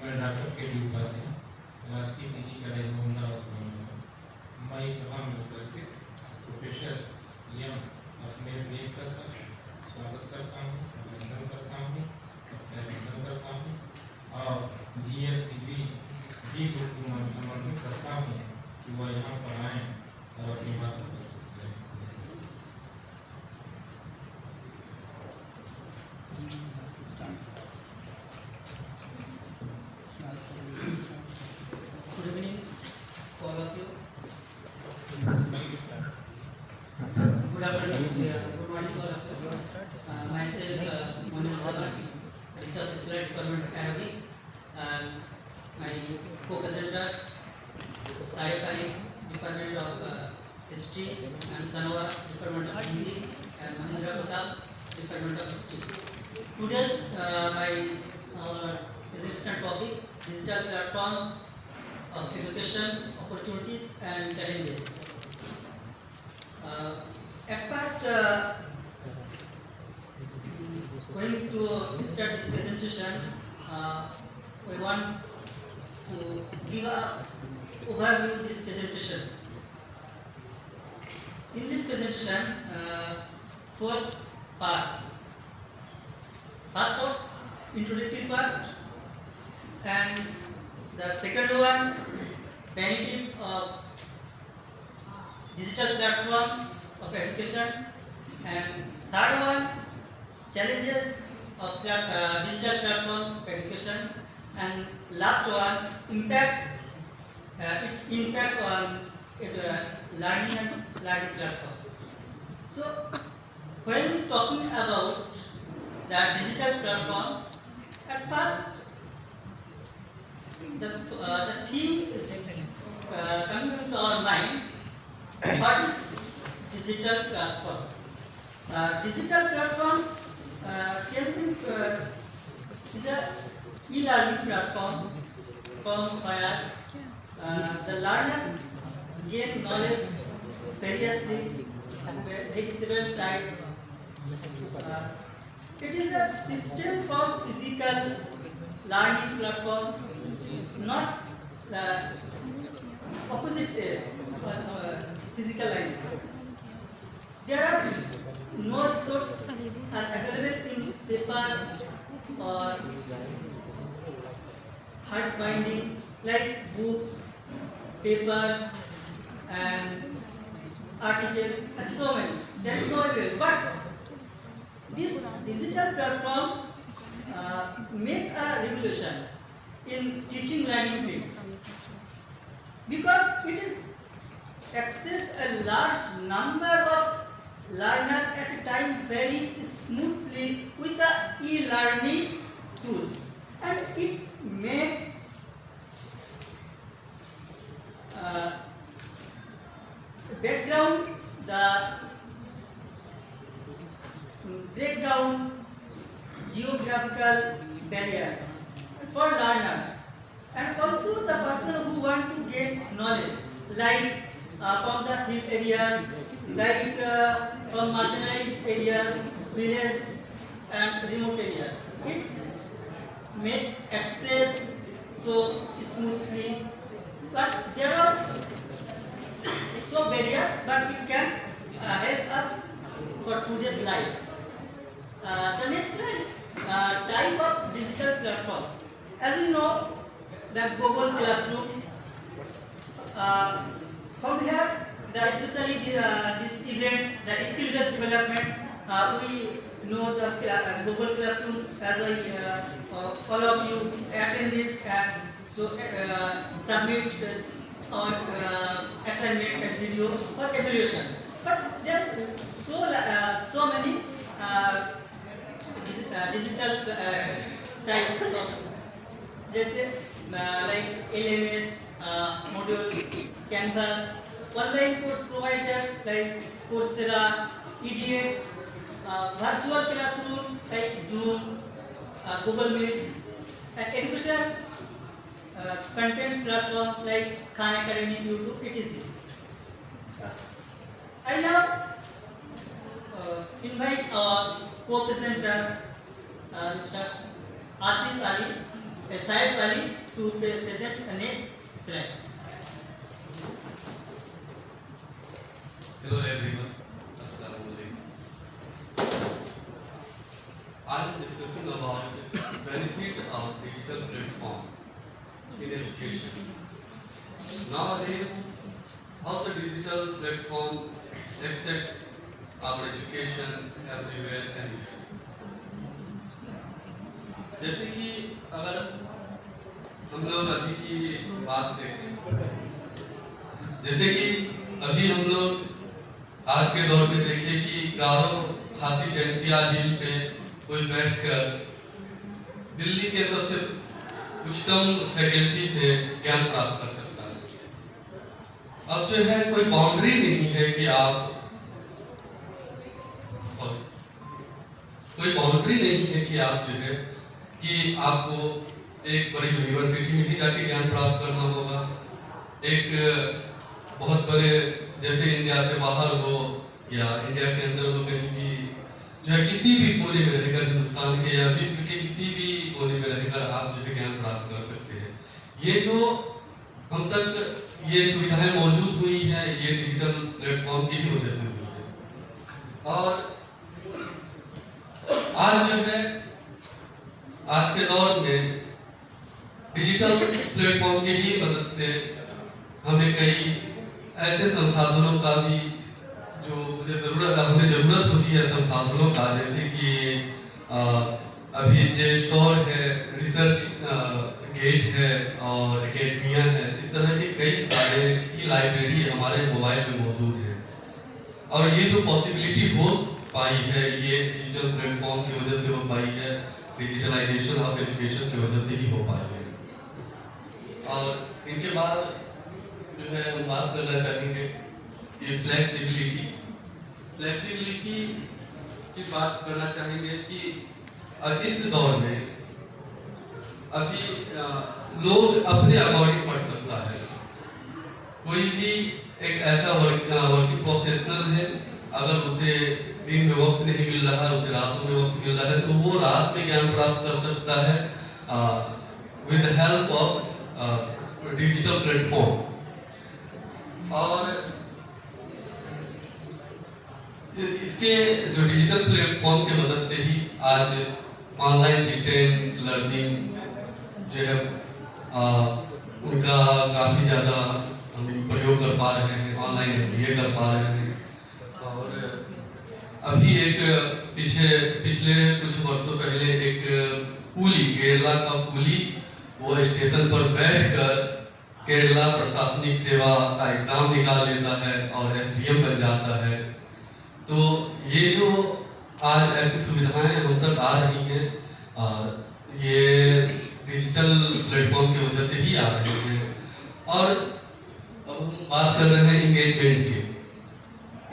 मैं डॉक्टर के डी उपाध्याय राजकीय पीजी कॉलेज अहमदाबाद में मैं प्रधान उपस्थित प्रोफेसर एम अश्मेर बेग सर का स्वागत करता हूँ, अभिनंदन करता हूँ और GSDB भी ग्रुप को आमंत्रित करता हूँ कि वह यहाँ पर आएँ और अपनी बात प्रस्तुत करें। Good evening, all of you. Good afternoon, good morning, all of you. Myself, Monil Saban, Research Scholar, Department of Arabic, and my co-presenters, Saif Ali, Department of History, and Sanwar, Department of Hindi, and Mahendra Pratap, Department of History. Today's our presentation topic: digital platform of education, opportunities and challenges. At first, going to start this presentation, we want to give a overview of this presentation. In this presentation, 4 parts. First of, introductory part, and the second one, benefits of digital platform of education, and third one, challenges of digital platform of education, and last one, its impact on learning and learning platform. So, when we talking about the digital platform, at first the thing is coming into our mind. What is digital platform? Digital platform is a e-learning platform from where the learner gain knowledge variously, different side. It is a system for physical learning platform, not opposite physical learning. There are no resources are available in paper or hard binding like books, papers, and articles, and so many. There is no available. But this digital platform makes a revolution in teaching learning field, because it is access a large number of learners at a time very smoothly with the e-learning tools, and it may break down geographical barriers for learners, and also the person who want to gain knowledge, like from the hill areas, like from marginalized areas, village and remote areas. It may access so smoothly, but there are so barrier, but it can help us for today's life. The next type of digital platform. As you know, that Google Classroom. From here, especially this event, the skill-based development, we know the Google Classroom, as all of you attend this and so submit our assignment and video for evaluation. But there are so many digital types of, जैसे like LMS, module, Canvas, online course providers like Coursera, edX, virtual classroom like Zoom, Google Meet, and educational content platform like Khan Academy, YouTube, etc. I now invite our co-presenter, Mr. Asif Ali, Syed Wali to present the next slide. Hello everyone. Assalamualaikum. I am discussing about benefit of digital platform in education. Nowadays, how the digital platform affects our education everywhere anywhere. जैसे कि अगर हम लोग अभी की बात देखें, जैसे कि अभी हम लोग आज के दौर में देखें कि गारो खासी जयंतिया हिल पे कोई बैठकर दिल्ली के सबसे उच्चतम फैकल्टी से ज्ञान प्राप्त कर सकता है। अब जो है कोई बाउंड्री नहीं है कि आप कोई बाउंड्री नहीं है कि आप जो है कि आपको एक बड़ी यूनिवर्सिटी में ही जाके ज्ञान प्राप्त करना होगा, एक बहुत बड़े जैसे इंडिया से बाहर हो या इंडिया के अंदर हो, कहीं भी जो है किसी भी कोने में रहकर, हिंदुस्तान के या विश्व के किसी भी कोने में रहकर आप जो है ज्ञान प्राप्त कर सकते हैं। ये जो हम तक ये सुविधाएं मौजूद हुई हैं, ये डिजिटल प्लेटफॉर्म की ही वजह से हुई है। और आज जो है आज के दौर में डिजिटल प्लेटफॉर्म की ही मदद से हमें कई ऐसे संसाधनों का भी जो हमें ज़रूरत होती है संसाधनों का, जैसे कि अभी जे स्टोर है, रिसर्च गेट है और एकेडमिया है, इस तरह के कई सारे ई लाइब्रेरी हमारे मोबाइल में मौजूद है। और ये जो पॉसिबिलिटी हो पाई है ये डिजिटल प्लेटफॉर्म की वजह से हो पाई है, डिजिटलाइजेशन ऑफ एजुकेशन की वजह से ही हो पाई है। और इनके बाद जो है हम बात करना चाहेंगे ये फ्लेक्सिबिलिटी की बात करना चाहेंगे कि इस दौर में अभी लोग अपने अकॉर्डिंग पढ़ सकता है। कोई भी एक ऐसा वर्किंग प्रोफेशनल है, अगर उसे दिन में वक्त नहीं मिल रहा है, उसे रात में वक्त मिल रहा है, तो वो रात में ज्ञान प्राप्त कर सकता है with help of digital platform. और इसके जो डिजिटल प्लेटफॉर्म के मदद से ही आज ऑनलाइन डिस्टेंस लर्निंग जो है उनका काफ़ी ज़्यादा हम प्रयोग कर पा रहे हैं, ऑनलाइन MBA कर पा रहे हैं। और अभी एक पिछले कुछ वर्षों पहले एक कूली, केरला का कूली, वो स्टेशन पर बैठकर केरला प्रशासनिक सेवा का एग्ज़ाम निकाल लेता है और SDM बन जाता है। तो ये जो आज ऐसी सुविधाएं हम तक आ रही हैं, ये डिजिटल प्लेटफॉर्म की वजह से ही आ रही हैं। और अब हम बात कर रहे हैं इंगेजमेंट की।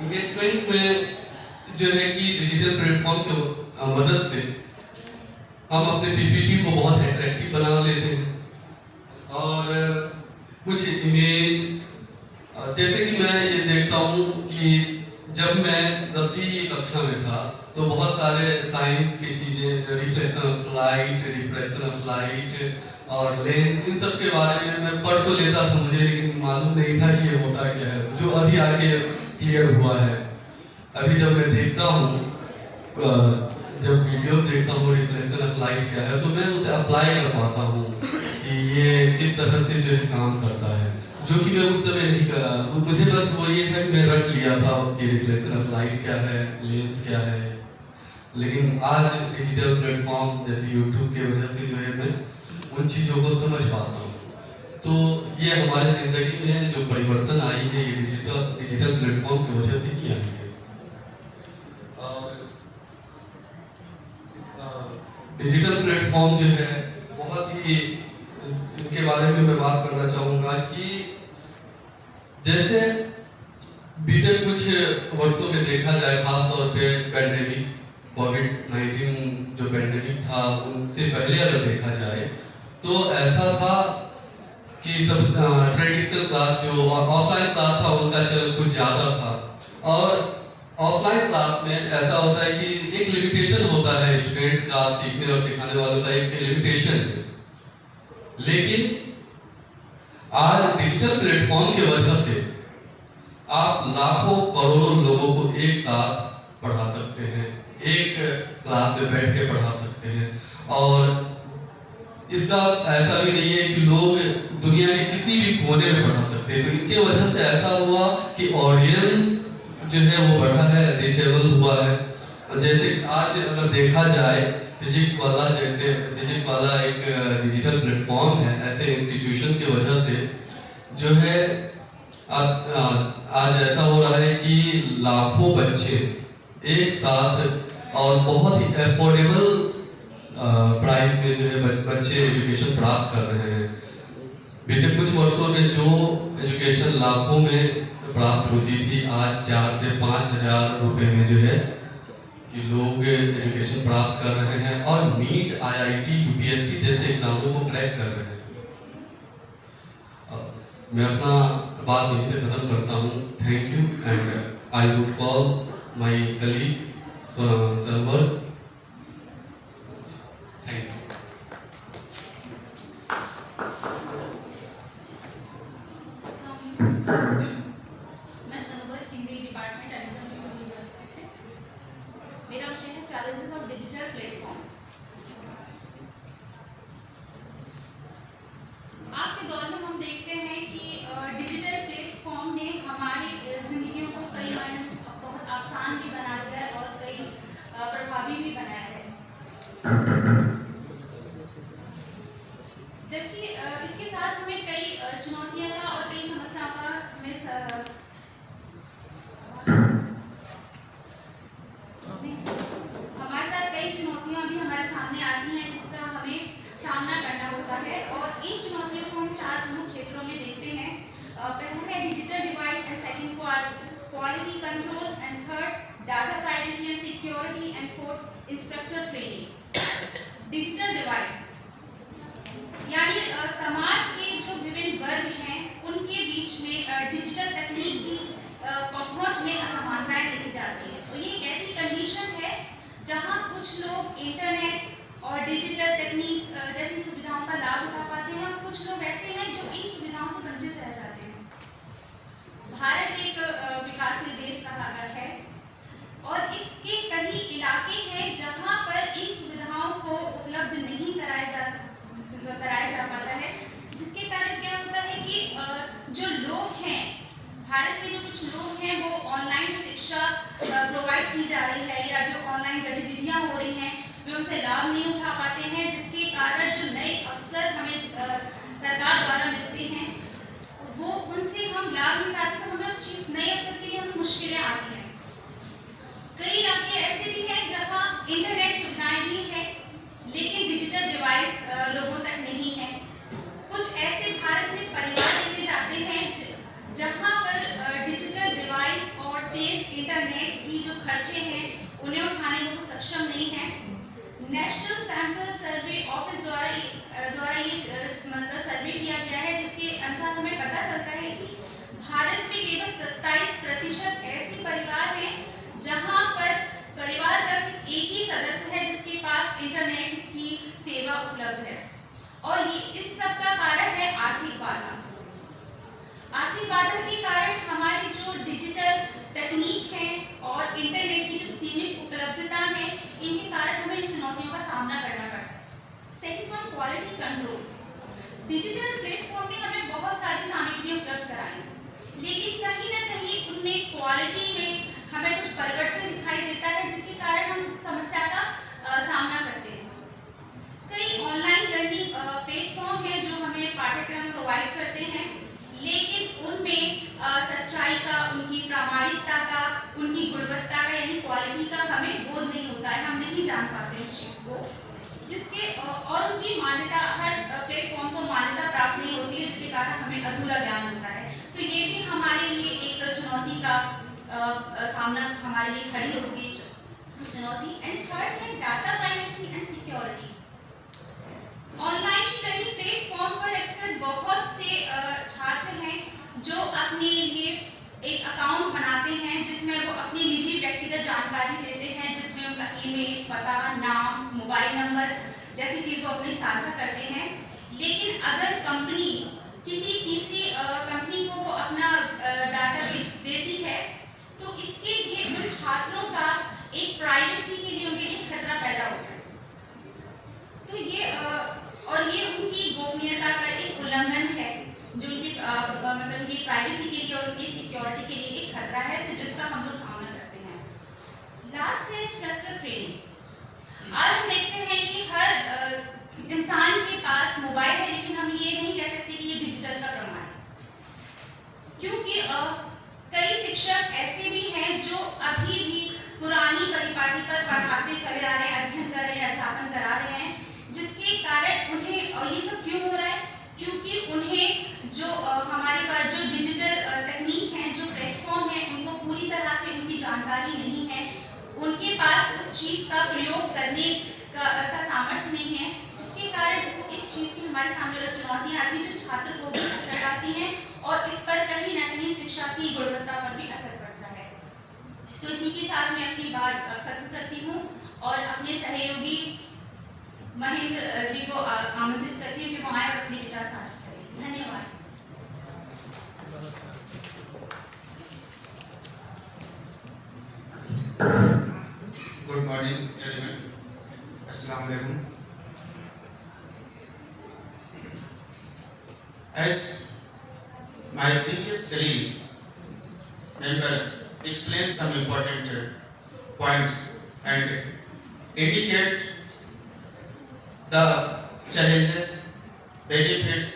इंगेजमेंट में जो है कि डिजिटल प्लेटफॉर्म की मदद से हम अपने PPT को बहुत अट्रैक्टिव बना लेते हैं। और कुछ इमेज, जैसे कि मैं ये देखता हूँ कि जब मैं 10वीं कक्षा में था तो बहुत सारे साइंस की चीज़ें, reflection of light, refraction of light और लेंस, इन सब के बारे में मैं पढ़ तो लेता था मुझे, लेकिन मालूम नहीं था कि ये होता क्या है, जो अभी आगे क्लियर हुआ है। अभी जब मैं देखता हूँ, जब वीडियोस देखता हूँ रिफ्लेक्शन ऑफ लाइट क्या है, तो मैं उसे अप्लाई कर पाता हूँ कि ये किस तरह से जो है काम करता है, जो कि मैं उस समय नहीं करा। मुझे बस वो ये था कि मैं रट लिया था कि रिफ्लेक्शन ऑफ लाइट क्या है, लेंस क्या है। लेकिन आज डिजिटल प्लेटफॉर्म जैसे यूट्यूब की वजह से जो है मैं उन चीज़ों को समझ पाता हूँ। तो ये हमारे ज़िंदगी में जो परिवर्तन आई है, ये डिजिटल प्लेटफॉर्म की वजह से ही आई है। और डिजिटल प्लेटफॉर्म जो है बहुत ही, इनके बारे में मैं बात करना चाहूँगा कि जैसे बीते कुछ वर्षों में देखा जाए, खास तौर पे पैंडेमिक कोविड-19 जो पैंडेमिक था, उनसे पहले अगर देखा जाए तो ऐसा था कि सब ट्रेडिशनल क्लास जो ऑफलाइन क्लास था उनका चलन कुछ ज़्यादा था। और ऑफलाइन क्लास में ऐसा होता है कि एक लिमिटेशन होता है, स्टूडेंट का सीखने और सिखाने वालों का एक लिमिटेशन है। लेकिन आज डिजिटल प्लेटफॉर्म के वजह से आप लाखों करोड़ों लोगों को एक साथ पढ़ा सकते हैं, एक क्लास में बैठ के पढ़ा सकते हैं। और इसका ऐसा भी नहीं है कि लोग दुनिया के किसी भी कोने में पढ़ा सकते हैं। तो इनके वजह से ऐसा हुआ कि ऑडियंस जो है वो बढ़ा है, रीचेबल हुआ है। और जैसे आज अगर देखा जाए फिजिक्स वाला एक डिजिटल प्लेटफॉर्म है, ऐसे इंस्टीट्यूशन की वजह से जो है आज ऐसा हो रहा है कि लाखों बच्चे एक साथ और बहुत ही अफोर्डेबल प्राइस में जो है बच्चे एजुकेशन प्राप्त कर रहे हैं। बीते कुछ वर्षों में जो एजुकेशन लाखों में प्राप्त होती थी, आज 4 से 5 हजार रुपए में जो है कि लोग एजुकेशन प्राप्त कर रहे हैं और नीट, IIT, UPSC जैसे एग्जामों को क्रैक कर रहे हैं। मैं अपना बात यहीं से खत्म करता हूँ। Thank you and I would call my colleague Sarwar. Thank you. मैं Sarwar Hindi department elementary university से। मेरा विषय है चैलेंजेस ऑफ डिजिटल प्लेटफॉर्म। आज के दौर में हम देखते हैं कि डिजिटल प्लेटफॉर्म ने हमारी जिंदगियों को कई मायनों में बहुत आसान भी बना दिया है और कई प्रभावी भी बनाया है। जबकि इसके साथ हमें कई चुनौतियां का और कई समस्याओं का हमारे साथ कई चुनौतियां भी हमारे सामने आती हैं, जिसका हमें सामना करना होता है। और इन चुनौतियों को हम 4 प्रमुख क्षेत्रों में देखते हैं। पहला है digital divide and second quality control and third data privacy and security and fourth instructor training. Digital divide यानी समाज के जो विभिन्न वर्ग हैं उनके बीच में डिजिटल तकनीक की पहुंच में असमानताएं देखी जाती है। तो ये एक ऐसी कंडीशन है जहां कुछ लोग इंटरनेट और डिजिटल तकनीक जैसी सुविधाओं का लाभ उठा पाते हैं और कुछ लोग ऐसे हैं जो इन सुविधाओं से वंचित रह जाते हैं। भारत एक विकासशील देश कहा गया है और इसके कई इलाके हैं जहां पर इन सुविधाओं को उपलब्ध नहीं कराया जा पाता है, जिसके कारण क्या होता है कि जो लोग हैं, भारत के जो कुछ लोग हैं, वो ऑनलाइन शिक्षा प्रोवाइड की जा रही है या जो ऑनलाइन गतिविधियां हो रही हैं वे उनसे लाभ नहीं उठा पाते हैं, जिसके कारण जो नए अवसर हमें सरकार द्वारा मिलते हैं वो उनसे हम लाभ नहीं पाते, तो हमें उस चीज नए अवसर के लिए हमें मुश्किलें आती हैं। कई इलाके ऐसे भी हैं जहां इंटरनेट सुविधाएं भी हैं लेकिन डिजिटल डिवाइस लोगों तक नहीं है। कुछ ऐसे भारत में परिवार देखे जाते हैं जहां पर डिजिटल डिवाइस और तेज इंटरनेट की जो खर्चे हैं उन्हें उठाने में वो सक्षम नहीं है। नेशनल सैंपल सर्वे ऑफिस द्वारा ये सर्वे किया गया है, जिसके अनुसार हमें पता चलता है कि भारत में केवल 27% ऐसे परिवार हैं जहां पर परिवार का सिर्फ एक ही सदस्य है जिसके पास इंटरनेट की सेवा उपलब्ध है। और ये इस सब का कारण है आर्थिक बाधा। आर्थिक बाधा के कारण हमारी जो डिजिटल तकनीक है और इंटरनेट की जो सीमित उपलब्धता है, इनके कारण हमें इन चुनौतियों का सामना करना पड़ता है। Second one, quality control. Digital platform ने हमें बहुत सारी सामग्री उपलब्ध कराई, लेकिन कहीं ना कहीं उनमें क्वालिटी में हमें कुछ परिवर्तन दिखाई देता है, जिसके कारण हम समस्या का सामना करते हैं। कई ऑनलाइन लर्निंग प्लेटफॉर्म हैं जो हमें पाठ्यक्रम प्रोवाइड करते हैं, लेकिन उनमें सच्चाई का, उनकी प्रामाणिकता का, उनकी गुणवत्ता का यानी क्वालिटी का हमें बोध नहीं होता है, हम नहीं जान पाते इस चीज़ को, जिसके और उनकी मान्यता, हर प्लेटफॉर्म को मान्यता प्राप्त नहीं होती है, जिसके कारण हमें अधूरा ज्ञान होता है। तो ये भी हमारे लिए एक चुनौती का सामना हमारे लिए खड़ी होती है चुनौती। एंड थर्ड है data privacy and security. Online learning platform पर अक्सर बहुत से छात्र हैं जो अपने लिए एक अकाउंट बनाते हैं जिसमें वो अपनी निजी व्यक्तिगत जानकारी देते हैं, जिसमें उनका ईमेल, पता, नाम, मोबाइल नंबर जैसी चीज़ वो अपनी साझा करते हैं। लेकिन अगर कंपनी किसी तीसरी कंपनी को वो अपना डाटा बेच देती है तो इसके लिए उन छात्रों का एक प्राइवेसी के लिए उनके लिए खतरा पैदा होता है। तो ये और ये उनकी गोपनीयता का एक उल्लंघन है, जो उनकी मतलब उनकी प्राइवेसी के लिए और उनकी सिक्योरिटी के लिए एक खतरा है, तो जिसका हम लोग सामना करते हैं। लास्ट है इंस्ट्रक्टर ट्रेनिंग। आज हम देखते हैं कि हर इंसान के पास मोबाइल है, लेकिन हम ये नहीं कह सकते कि ये डिजिटल का प्रमाण है, क्योंकि कई शिक्षक ऐसे भी हैं जो अभी भी पुरानी परिपाटी पर पढ़ाते चले आ रहे हैं, अध्ययन कर रहे हैं, अध्यापन करा रहे हैं, जिसके कारण उन्हें, और ये सब क्यों हो रहा है, क्योंकि उन्हें जो हमारे पास जो डिजिटल तकनीक है, जो प्लेटफॉर्म है, उनको पूरी तरह से उनकी जानकारी नहीं है, उनके पास उस चीज़ का प्रयोग करने का सामर्थ्य नहीं है, जिसके कारण वो इस चीज़ की हमारे सामने चुनौतियाँ आती हैं जो छात्र को भी असर डालती हैं और इस पर कहीं ना कहीं शिक्षा की गुणवत्ता पर भी असर पड़ता है। तो इसी के साथ मैं अपनी बात खत्म करती हूँ और अपने सहयोगी महेंद्र जी को आमंत्रित करती हूँ कि वो आए और अपने विचार साझा करें। धन्यवाद। Good morning, everyone. Assalamu alaikum. As my previous colleague members explained some important points and indicate the challenges, benefits,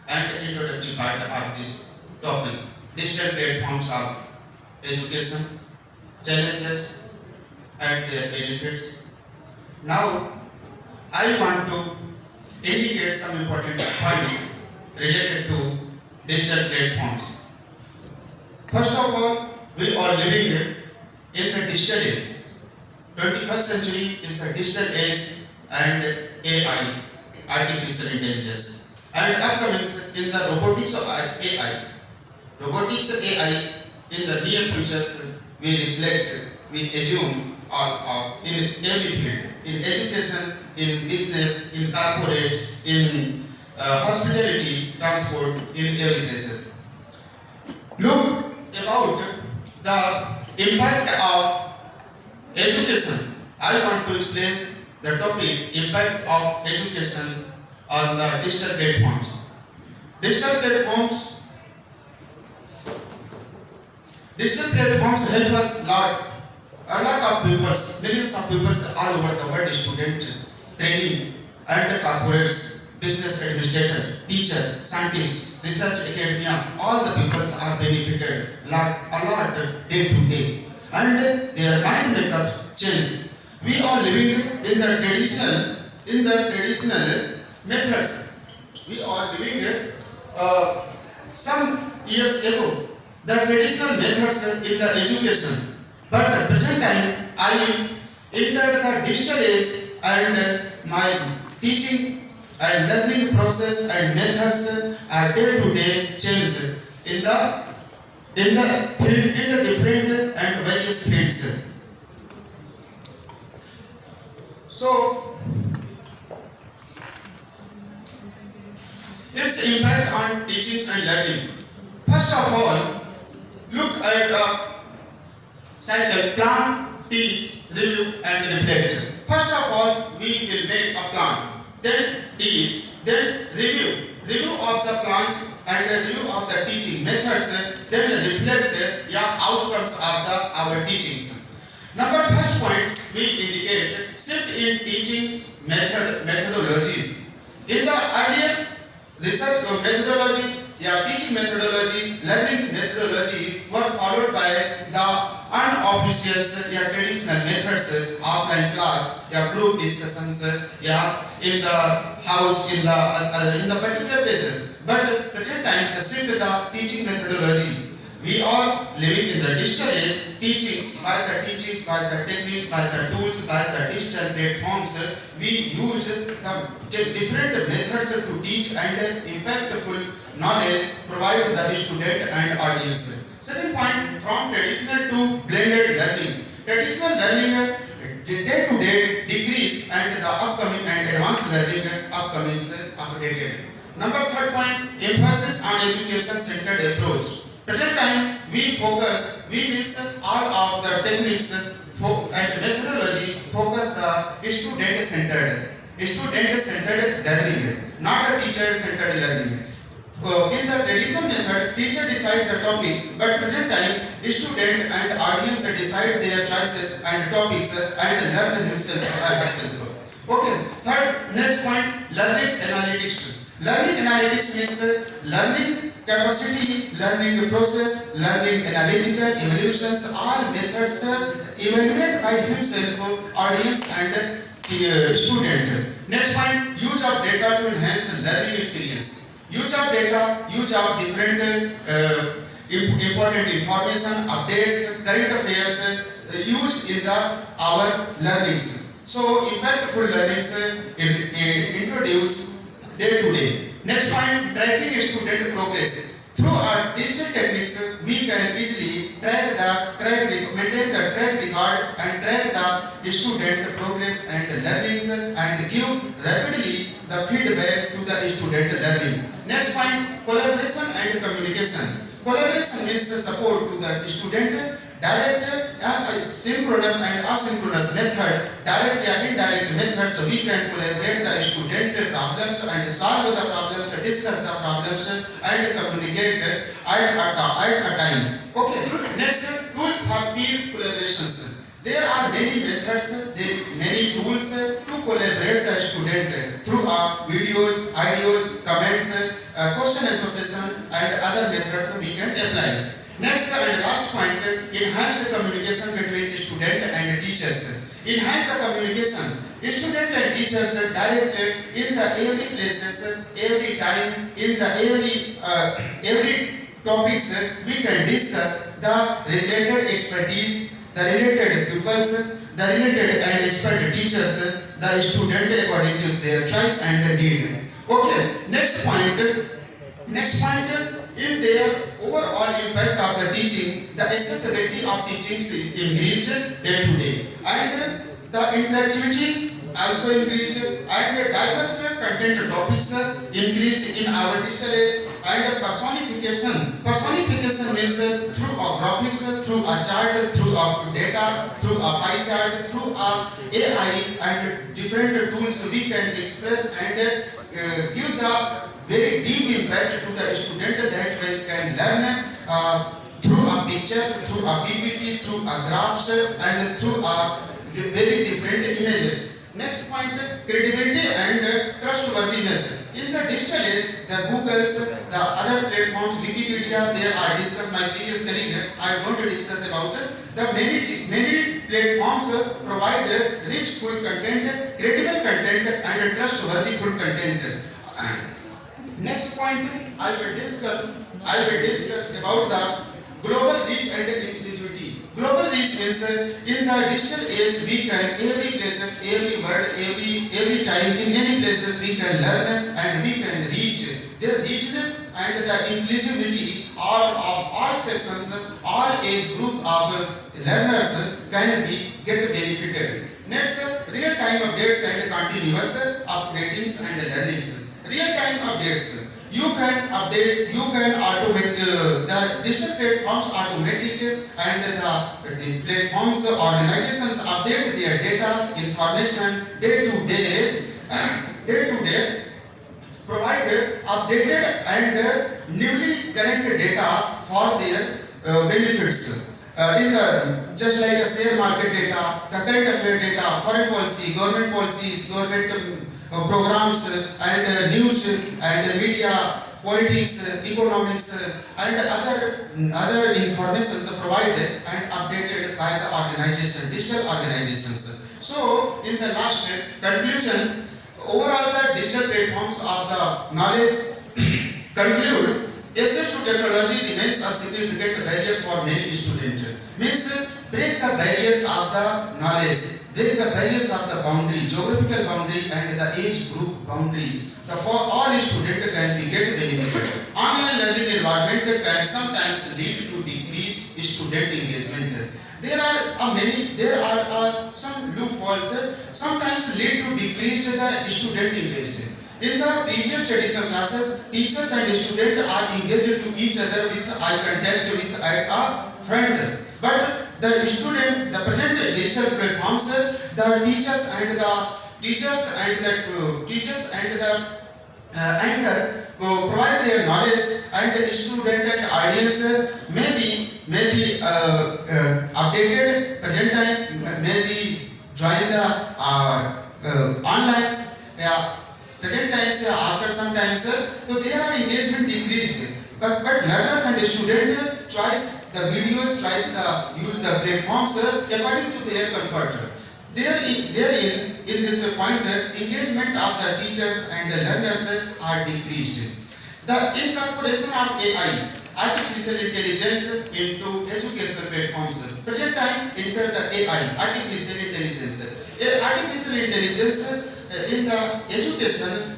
and introductory part of this topic, digital platforms of education, challenges and their benefits. Now, I want to indicate some important points related to digital platforms. First of all, we are living in the digital age. 21st century is the digital age and AI, artificial intelligence, and upcoming in the robotics of AI. Robotics AI in the near futures we reflect, we assume in every field, in education, in business, in corporate, in hospitality, transport, in every places. Look about the impact of education. I want to explain the topic impact of education on the digital platforms. Digital platforms help us a lot of pupils, millions of pupils all over the world, students, training and the corporates, business administrators, teachers, scientists, research academia, all the pupils are benefited a lot day to day, and their mind makeup change. We are living in the traditional methods. We are living some years ago the traditional methods in the education. But at present time, I entered the digital age and my teaching and learning process and methods are day to day change in the different and various fields. So, its impact on teachings and learning. First of all, look at the cycle: plan, teach, review, and reflect. First of all, we will make a plan, then teach, then review of the plans and review of the teaching methods, then reflect the outcomes of our teachings. Number first point, we indicate shift in teachings methodologies. In the earlier research methodology, teaching methodology, learning methodology were followed by the unofficial traditional methods, offline class, group discussions, in the house, in the particular places. But present time, the shift the teaching methodology. We are living in the digital age. Teachings, by the techniques, by the tools, by the digital platforms, we use the different methods to teach and impactful knowledge provide the student and audience. Second point, from traditional to blended learning. Traditional learning day to day decrease and the upcoming and advanced learning upcoming updated. Number third point, emphasis on education-centered approach. Present time, we means all of the techniques and methodology focus the student-centered learning, not the teacher-centered learning. In the traditional method, teacher decides the topic, but present time, student and audience decide their choices and topics and learn himself or herself. Okay, third, next point, learning analytics. Learning analytics means learning capacity, learning process, learning analytical evaluations, all methods evaluated by himself, audience and student. Next point, use of data to enhance learning experience. Use of data, use of different important information, updates, current affairs used in our learnings. So impactful learnings introduce day to day. Next point, tracking student progress. Through our digital techniques, we can easily maintain the track record and track the student progress and learnings and give rapidly the feedback to the student learning. Next point, collaboration and communication. Collaboration means support to the student. Direct and synchronous and asynchronous method, direct and indirect methods, so we can collaborate the student problems and solve the problems, discuss the problems and communicate at a time. Okay, next, tools for peer collaborations. There are many methods, many tools to collaborate the student through videos, ideas, comments, question association and other methods we can apply. Next and last point, enhance the communication between student and teachers. Enhance the communication. Student and teachers direct in the every places, every time, in the every topics we can discuss the related expertise, the related pupils, the related and expert teachers, the student according to their choice and need. Okay, next point. In their overall impact of the teaching, the accessibility of teaching is increased day to day, and the interactivity also increased, and diverse content topics increased in our digital age, and personification. Personification means through a graphics, through a chart, through a data, through a pie chart, through a AI and different tools we can express and give the very deep impact to the student that we can learn through a pictures, through a PPT, through a graphs and through a very different images. Next point, credibility and trustworthiness. In the digital age, the Googles, the other platforms, Wikipedia, there are discussed my previous colleague. I want to discuss about the many platforms provide rich full content, credible content and trustworthy full content. Next point, I will discuss about the global reach and inclusivity. Global reach means in the digital age we can every places, every word, every time, in many places we can learn and we can reach. The richness and the inclusivity of all sections, all age group of learners can get benefited. Next, real-time updates and continuous updatings and learnings. Real-time updates. You can update, you can automate the digital platforms automatic and the platforms organizations update their data information day to day, provide updated and newly current data for their benefits. Just like a share market data, the current affair data, foreign policy, government policies, government programs and news and media, politics, economics and other informations provided and updated by the organization, digital organizations. So in the last conclusion, overall the digital platforms of the knowledge conclude access to technology remains a significant barrier for many students. Means break the barriers of the knowledge, break the barriers of the boundary, geographical boundary and the age group boundaries. For all students can be get benefited. Online learning environment can sometimes lead to decreased student engagement. There are some loopholes sometimes lead to decreased the student engagement. In the previous traditional classes, teachers and students are engaged to each other with eye contact with a friend. But the present digital platforms, the teachers and the anchor provide their knowledge, and the student and audience may be updated present time, maybe join the online present times after some times, so their engagement decreased. But learners and students choose the videos, use the platforms according to their comfort. Therein, in this point, engagement of the teachers and the learners are decreased. The incorporation of AI, artificial intelligence, into educational platforms. Present time, enter the AI, artificial intelligence. Artificial intelligence in the education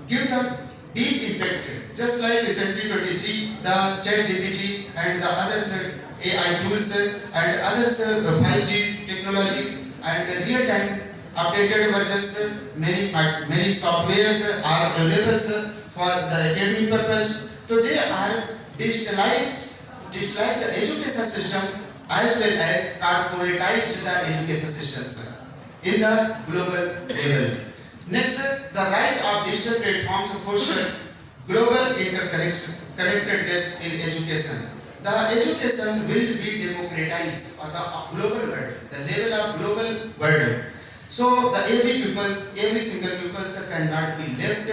give the deep impact. Just like recently 23, the ChatGPT and the other AI tools and others 5G technology and real-time updated versions, many softwares are available for the academic purpose. So they are digitalized the education system as well as corporatized the education systems in the global level. Next, the rise of digital platforms push global interconnectedness in education. The education will be democratized on the global world, the level of global world. So the every single pupils could not be left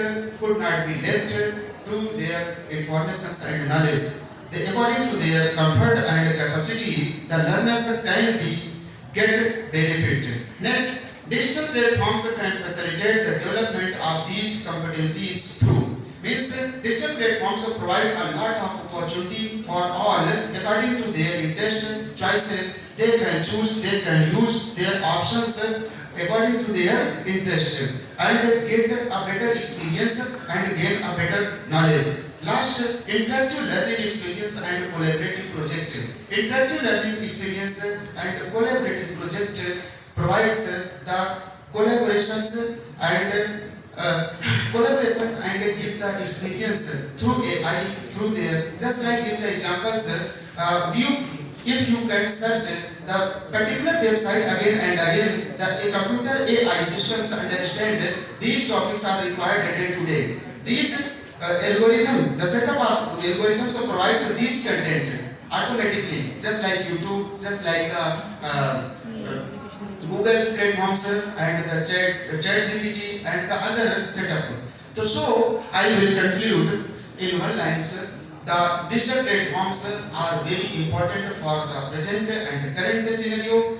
to their information and knowledge. According to their comfort and capacity, the learners can get benefit. Next, digital platforms can facilitate the development of these competencies through. Means digital platforms provide a lot of opportunity for all according to their interest, choices. They can choose, they can use their options according to their interest and get a better experience and gain a better knowledge. Last, interactive learning experience and collaborative project. Interactive learning experience and collaborative project provides the collaborations and give the experience through AI, through their, just like give the examples, if you can search the particular website again and again, the computer AI systems understand these topics are required day to day. These the setup of algorithms provides these content automatically, just like YouTube, just like Google's platforms and the ChatGPT and the other setup. So I will conclude in one line, the digital platforms are very important for the present and current scenario.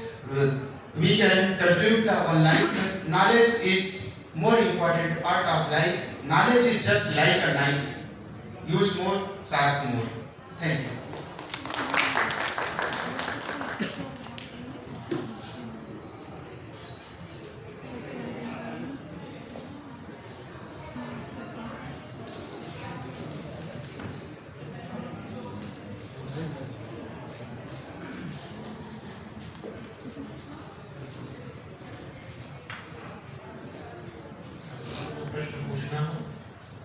We can conclude the one lines. Knowledge is more important part of life. Knowledge is just like a knife. Use more, sharp more. Thank you.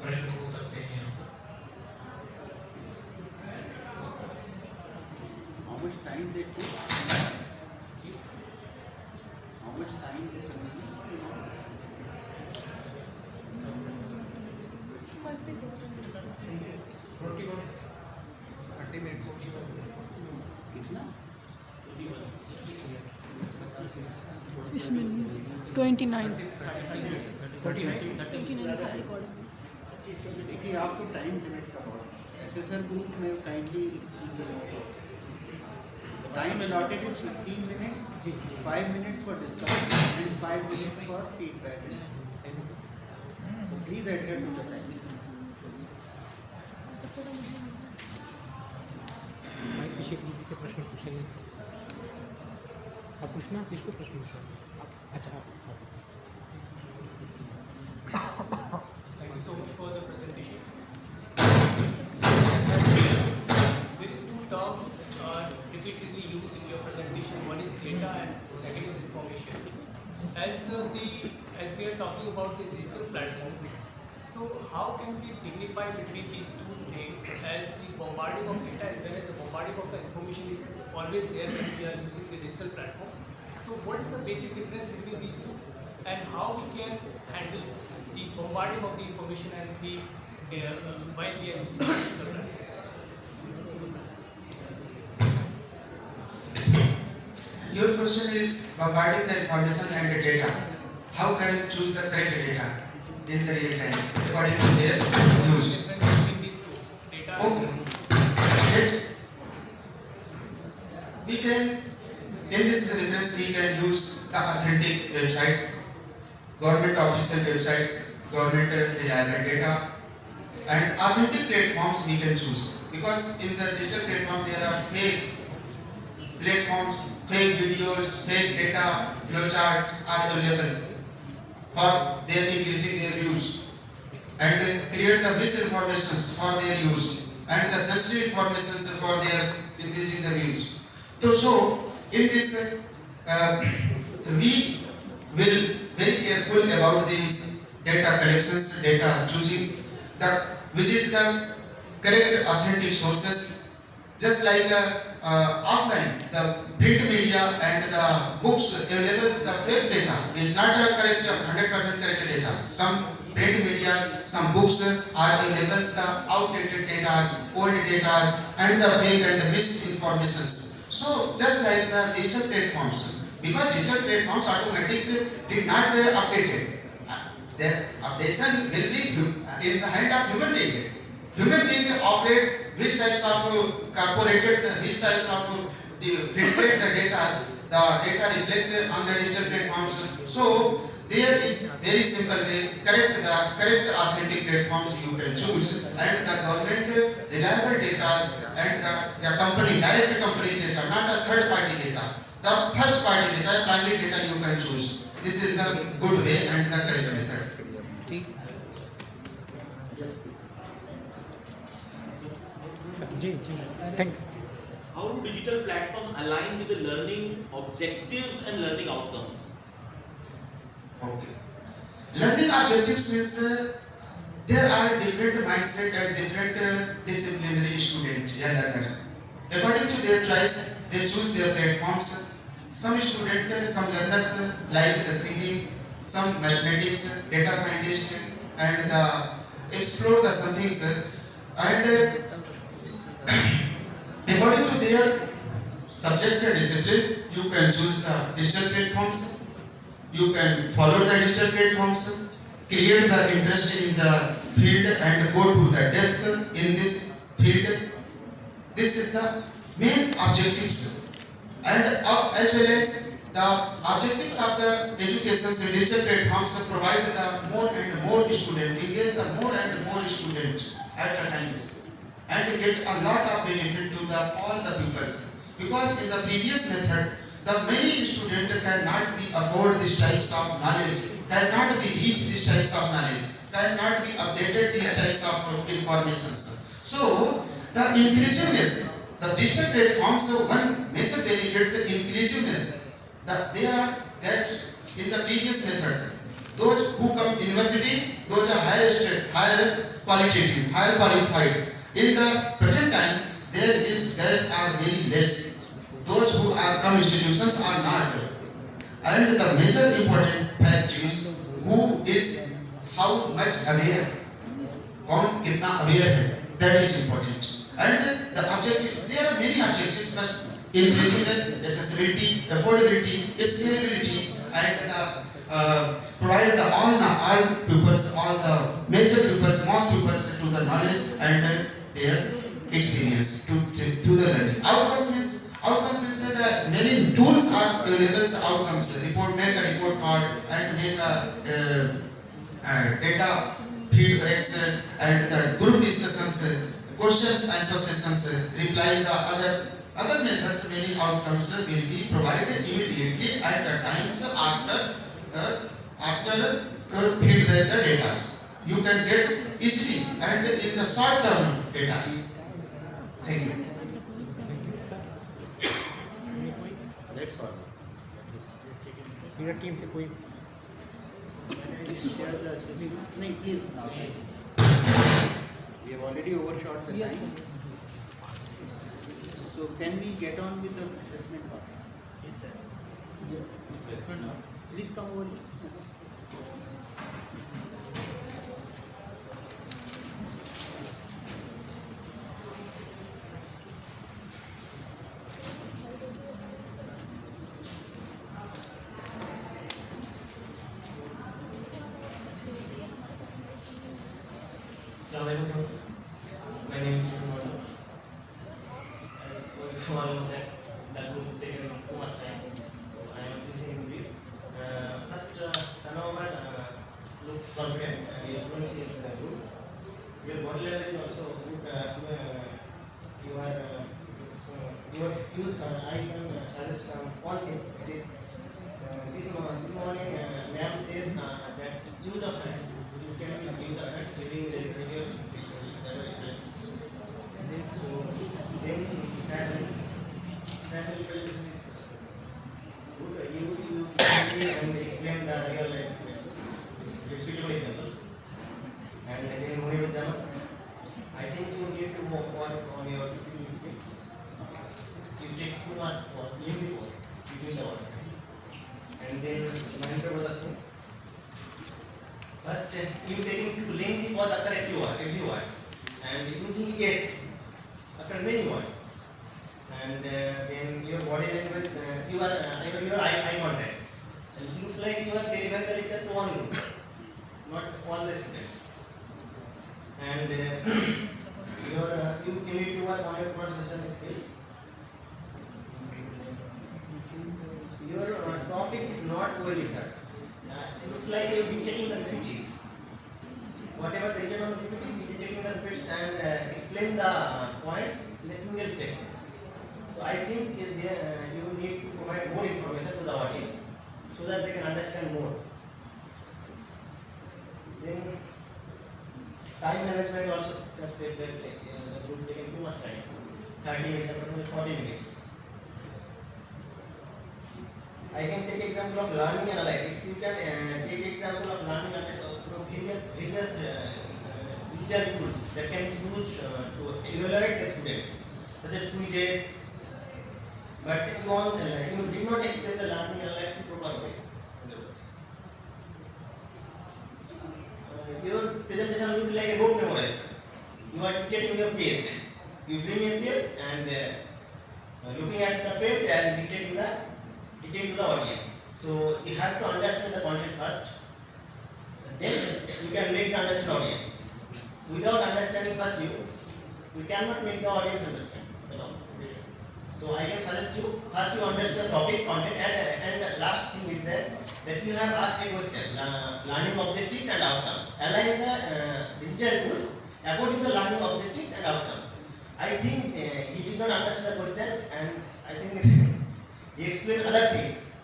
प्रश्न हो सकते हैं। How much time they took? How much time they took? Must be 30 minutes। कितना? इसमें 29 देखिए आपको time limit का SSR group में kindly time allotted is 15 minutes 5 minutes for discussion and 5 minutes for feedback please adhere to the time पीछे किसी से प्रश्न पूछेंगे आप पूछना किसको प्रश्न पूछना अच्छा Thank you so much for the presentation. There is two terms repeatedly used in your presentation. One is data and the second is information. As the as we are talking about the digital platforms, so how can we dignify between these two things, as the bombarding of data as well as the bombarding of the information is always there when we are using the digital platforms. So what is the basic difference between these two, and how we can handle the bombarding of the information and the while we are using the digital platforms? Your question is bombarding the information and the data. How can you choose the correct data in the real time according to their use? Difference between these two, data and Okay. We can, in this reference, we can use the authentic websites, government official websites, government reliable data, and authentic platforms we can choose. Because in the digital platform there are fake platforms, fake videos, fake data, flowchart are available for their increasing their views, and create the misinformations for their use and the sensitive informations for their increasing the views. So in this we will very careful about these data collections, data choosing, visit the correct authentic sources. Just like offline, the print media and the books available, the fake data is not a correct 100% correct data. Some print media, some books are available, the outdated data, old data, and the fake and the misinformations. So just like the digital platforms, because digital platforms automatically did not updated, the updation will be in the hand of human being. Human being operate which types of corporated, which types of filtered the data reflected on the digital platforms. So there is very simple way, correct authentic platforms you can choose, and the government reliable data and the company, direct company data, not a third party data. The first party data, primary data you can choose. This is the good way and the correct method. जी thank How do digital platforms align with the learning objectives and learning outcomes? Okay. Learning objectives means there are different mindset and different disciplinary student learners. According to their choice, they choose their platforms. Some learners like the singing, some mathematics, data scientist, and explore the some things. And according to their subject and discipline, you can choose the digital platforms. You can follow the digital platforms, create the interest in the field and go to the depth in this field. This is the main objectives, and as well as the objectives of the education in digital platforms provide the more and more student, engage the more and more student at the times, and get a lot of benefit to the all the pupils. Because in the previous method, the many students cannot be afford these types of knowledge, cannot be reach these types of knowledge, cannot be updated these types of informations. So the inclusiveness, the digital platforms, one major benefits inclusiveness. That there are gaps in the previous methods. Those who come university, those are higher qualitative, higher qualified. In the present time, there is gap are very less. Those who are come institutions are not. And the major important fact is who is how much aware, कौन कितना aware है, that is important. And the objectives, there are many objectives, but inclusiveness, accessibility, affordability, scalability, and provide the all pupils, all the major pupils, most pupils to the knowledge and their experience to the learning. Outcomes means that many tools are available. Outcomes, make a report card and make a data feedbacks and the group discussions, questions and suggestions, replying the other methods. Many outcomes will be provided immediately at the times after feedback the data. You can get easily and in the short term data. Thank you. मेरा team से कोई Can I just share the assessment? No, please now. We have already overshot the time. So can we get on with the assessment part? Yes, sir. Please come over here. Assalamualaikum. My name is Rukmanu. As you all know that would take too much time, so I am using in brief. First, Sanawar looks confident and your fluency is good. Your body language also good. Your use. I can suggest one thing. It is this morning, ma'am says that use of hands. You can use of hands during the regular. So then Samuel is good. You use and explain the real life experience with suitable examples. And then Mohit Jamal, I think you need to work on your speaking mistakes. You take too much pause, leave the pause between the words. And then Mahendra Pradhan, first you taking to lengthy pause after every word and using yes after many words. And then your body language, your eye contact. And it looks like you are delivering the lecture to one group, not all the students. And you need to work on your pronunciation skills. Your topic is not well researched. It looks like you have been taking the PPTs. Whatever the intent of the PPTs, you have been taking the PPTs and explain the points in a single statement. So I think you need to provide more information to the audience so that they can understand more. Then time management also said that the group taking too much time. 30 minutes or 40 minutes. I can take example of learning analytics. You can take example of learning analytics from various digital tools that can be used to evaluate the students, such as quizzes. But you did not explain the learning analytics in proper way. Your presentation will be like a rote memorization. You are dictating your page. You bring a page and looking at the page and dictating the detail to the audience. So you have to understand the content first, then you can make the understand audience. Without understanding first you cannot make the audience understand. So I can suggest you first you understand the topic, content, and the last thing is that you have asked a question, learning objectives and outcomes. Align the digital tools according to the learning objectives and outcomes. I think he did not understand the questions, and I think he explained other things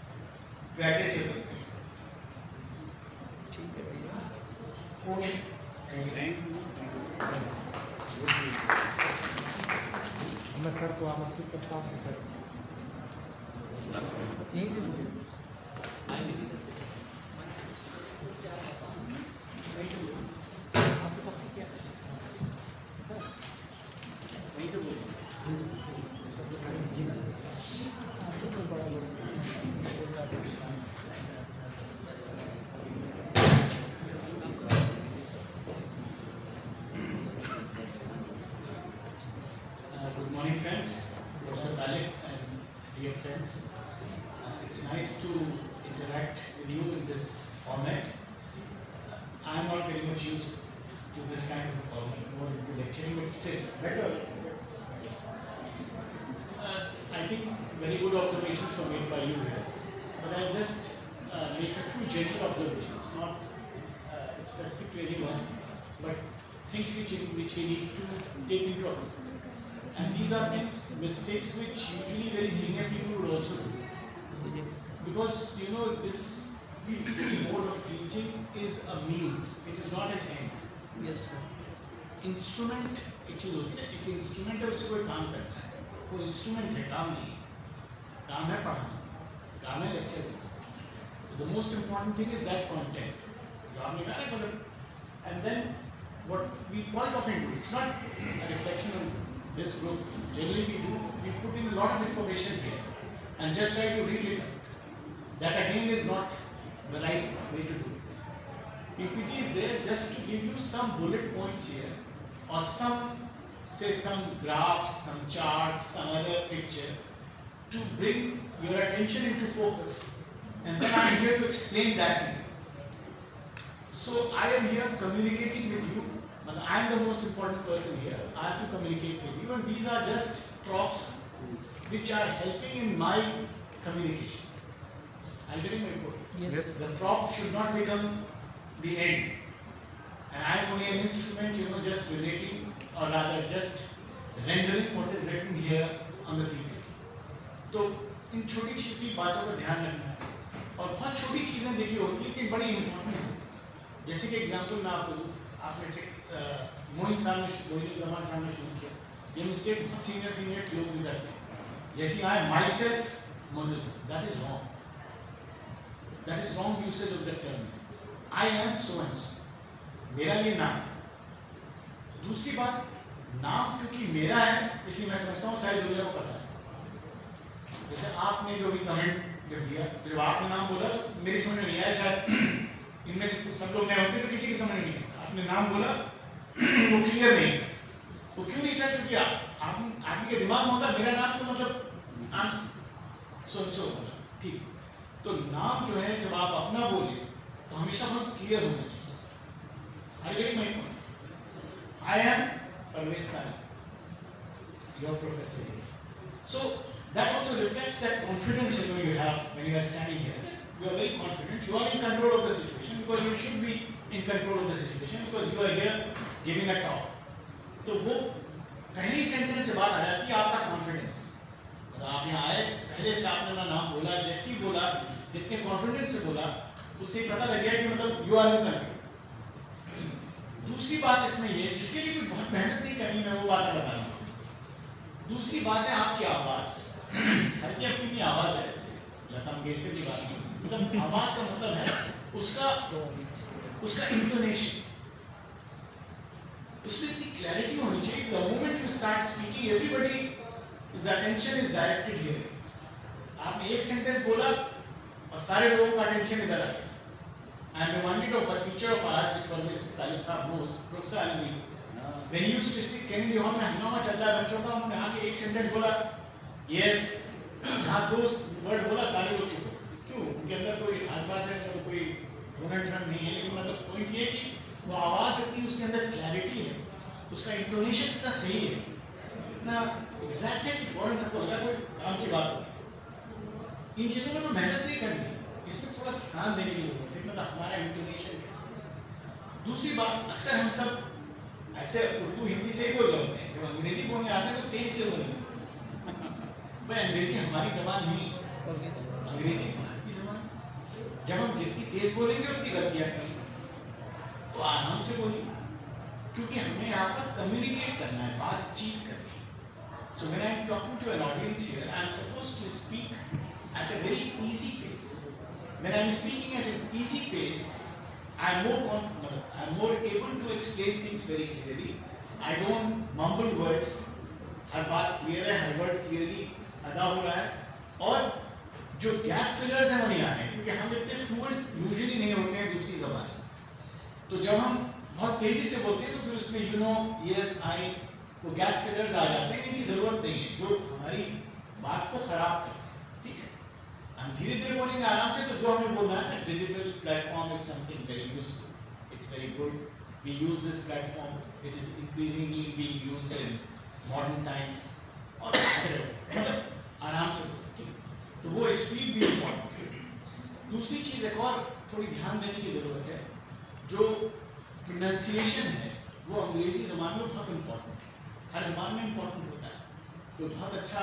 to address your questions. Okay, thank you. मैं sir तो आप आपको करता हूँ sir यहीं से बोलिए आपके पास क्या वहीं से बोलिए जी सर तो बड़ा लोग Good morning, friends. Professor Talib and dear friends. It's nice to interact with you in this format. I'm not very much used to this kind of a format, more into lecturing, but still better. I think very good observations were made by you here. But I'll just make a few general observations, not specific to anyone, but things which we need to take into account. And these are things, mistakes which usually very senior people would also do. Because you know this mode of teaching is a means, it is not an end. Yes, sir. Instrument एक चीज होती है, एक instrument है उससे कोई काम करना है, वो इंस्ट्रूमेंट है, काम नहीं, काम है पढ़ाना, काम है लेक्चर देना. The most important thing is that content. तो आपने कहा ना मतलब, and then what we quite often do, it's not a reflection on this group. Generally we put in a lot of information here and just try to read it out. That again is not the right way to do it. PPT is there just to give you some bullet points here or some graphs, some charts, some other picture to bring your attention into focus, and then I am here to explain that to you. So I am here communicating with you, but I am the most important person here. I have to communicate with you, and these are just props which are helping in my communication. Are you getting my point? Yes. The prop should not become the end, and I am only an instrument, just relating, or rather just rendering what is written here on the PPT. तो इन छोटी छोटी बातों का ध्यान रखना है, और बहुत छोटी चीजें देखी होती है कि बड़ी इम्पोर्टेंट होती है। जैसे कि एग्जांपल मैं आपको दूं, आपने से मोइन जमान साहब ने शुरू किया, ये मिस्टेक बहुत सीनियर लोग भी करते हैं। जैसे I myself monism, that is wrong, that is wrong usage of that term. I am so and so, मेरा ये नाम। दूसरी बात, नाम क्योंकि मेरा है इसलिए मैं समझता हूँ सारी दुनिया को पता है। जैसे आपने जो भी कमेंट जब दिया, तो जब आपने नाम बोला तो मेरी समझ में नहीं आया, शायद इनमें से सब लोग नए होते तो किसी की समझ में नहीं आता। आपने नाम बोला वो क्लियर नहीं, वो क्यों नहीं था? क्योंकि आदमी के दिमाग में होता मेरा नाम तो मतलब सो ठीक। तो नाम जो है जब आप अपना बोले तो हमेशा बहुत क्लियर होना चाहिए। I getting my point? I am Parvez Tariq, your professor. So that also reflects that confidence you have when you are standing here. You are very confident. You are in control of the situation, because you should be in control of the situation, because you are here giving a talk. तो वो पहली sentence से बात आ जाती है आपका confidence. आप यहाँ आए, पहले से आपने अपना नाम बोला, जैसे ही बोला, जितने कॉन्फिडेंस से बोला, उससे पता लग गया कि मतलब यू आर इन कंट्रोल। दूसरी बात इसमें ये, जिसके लिए कोई बहुत मेहनत नहीं करनी, मैं वो बातें बता रहा हूँ। दूसरी बात है आपकी आवाज। हर की अपनी आवाज है, ऐसे लता मंगेशकर की बात नहीं, मतलब आवाज का मतलब है उसका इंटोनेशन, उसमें इतनी क्लैरिटी होनी चाहिए। The moment you start speaking, everybody is attention is directed here. आपने एक सेंटेंस बोला और सारे लोगों का अटेंशन इधर आ गया। I am reminded of a teacher of ours which always Talib Sahab knows, professor Alvi, when he used to speak Kennedy hall में हंगामा चल रहा है बच्चों का, उन्होंने आगे एक सेंटेंस बोला यस, जहाँ दो वर्ड बोला सारे लोग चुप हो। क्यों? उनके अंदर कोई खास बात है, तो कोई डोनाल्ड ट्रम्प नहीं है, लेकिन मतलब पॉइंट ये है कि वो आवाज इतनी, उसके अंदर क्लैरिटी है, उसका इंटोनेशन इतना सही है, इतना एग्जैक्ट है कि फौरन सबको लगा कोई काम की बात हो। इन चीजों में तो मेहनत नहीं करनी, इसमें थोड़ा ध्यान देने की जरूरत है, मतलब हमारा इंटोनेशन कैसे। दूसरी बात, अक्सर हम सब ऐसे उर्दू हिंदी से ही बोल रहे होते हैं, जब अंग्रेजी बोलने आते हैं तो तेज से बोलते हैं। भाई अंग्रेजी हमारी जबान नहीं, अंग्रेजी भारतीय जबान। जब हम जितनी तेज बोलेंगे उतनी गलतियां करेंगे, तो आराम से बोलिए, क्योंकि हमें यहाँ पर कम्युनिकेट करना है, बातचीत करनी है। So when I am talking to an audience here, I am supposed to speak at a very easy pace. When I am speaking at an easy pace, I am more able to explain things very clearly. I don't mumble words. हर बात clear है, हर word clearly अदा हो रहा है, और जो gap fillers हैं वो नहीं आ रहे हैं, क्योंकि हम इतने फ्लुएंट यूजुअली नहीं होते हैं दूसरी ज़बान। तो जब हम बहुत तेजी से बोलते हैं तो फिर उसमें यस आई, वो गैप फिलर्स आ जाते हैं, इनकी ज़रूरत नहीं है, जो हमारी बात को खराब करते हैं। ठीक है, हम धीरे धीरे बोलेंगे आराम से। तो जो हमें बोलना है, digital platform is something very useful, it's very good, we use this platform, it is increasingly being used in modern times, और मतलब आराम से। तो वो स्पीड भी इम्पोर्टेंट है। दूसरी चीज़ एक और थोड़ी ध्यान देने की ज़रूरत है, जो प्रोनाउंसिएशन है वो अंग्रेजी ज़बान में बहुत इम्पोर्टेंट है, हर ज़बान में इम्पोर्टेंट होता है। तो बहुत अच्छा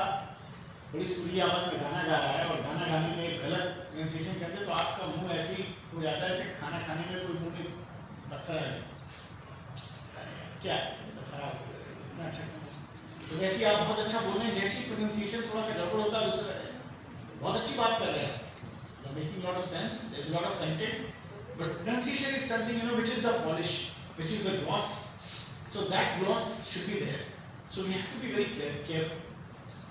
बड़ी सुरीली आवाज़ में गाना गा रहा है और गाना गाने में गलत प्रोनाउंसिएशन करते तो आपका मुंह ऐसे ही हो जाता है, जैसे खाना खाने में कोई मुंह में पत्थर आ जाए, क्या खराब हो जाए, इतना अच्छा। तो वैसे आप बहुत अच्छा बोल रहे हैं, जैसे प्रोनाउंसिएशन थोड़ा सा गड़बड़ होता है, दूसरा बहुत अच्छी बात कर रहे हैं, making lot of sense, there is lot of content, But pronunciation is something, which is the polish, which is the gloss. So that gloss should be there. So we have to be very careful.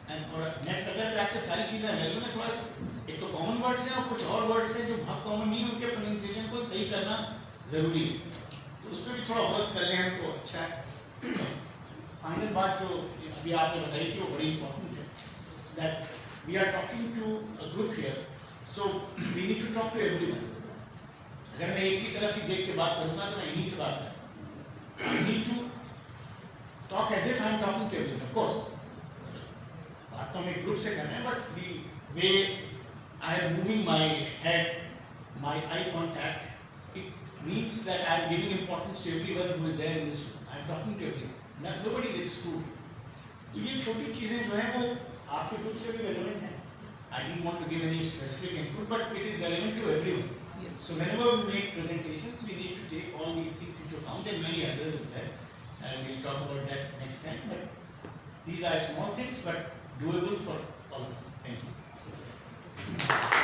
And और net वगैरह पे आजकल सारी चीजें available है, थोड़ा एक तो कॉमन वर्ड्स हैं और कुछ और वर्ड्स हैं जो बहुत कॉमन नहीं है, उनके प्रोनाउंसिएशन को सही करना जरूरी है, तो उस पर भी थोड़ा वर्क कर लें तो अच्छा है। फाइनल बात जो अभी आपने बताई थी वो बड़ी इंपॉर्टेंट है, that we are talking to a group here, so we need to talk to everyone. अगर मैं एक की तरफ ही देख के बात करूंगा तो मैं इन्हीं से बात करूंगा। I need to talk as if I am talking to everyone. Of course बात तो हमें ग्रुप से करना है, but the way I am moving my head, my eye contact, it means that I am giving importance to everyone who is there in this room. I am talking to everyone. Nobody is excluded. तो ये छोटी चीजें जो हैं वो आपके group से भी relevant हैं. I didn't want to give any specific input, but it is relevant to everyone. Yes. So whenever we make presentations, we need to take all these things into account and many others as well. And we'll talk about that next time. But these are small things, but doable for all of us. Thank you.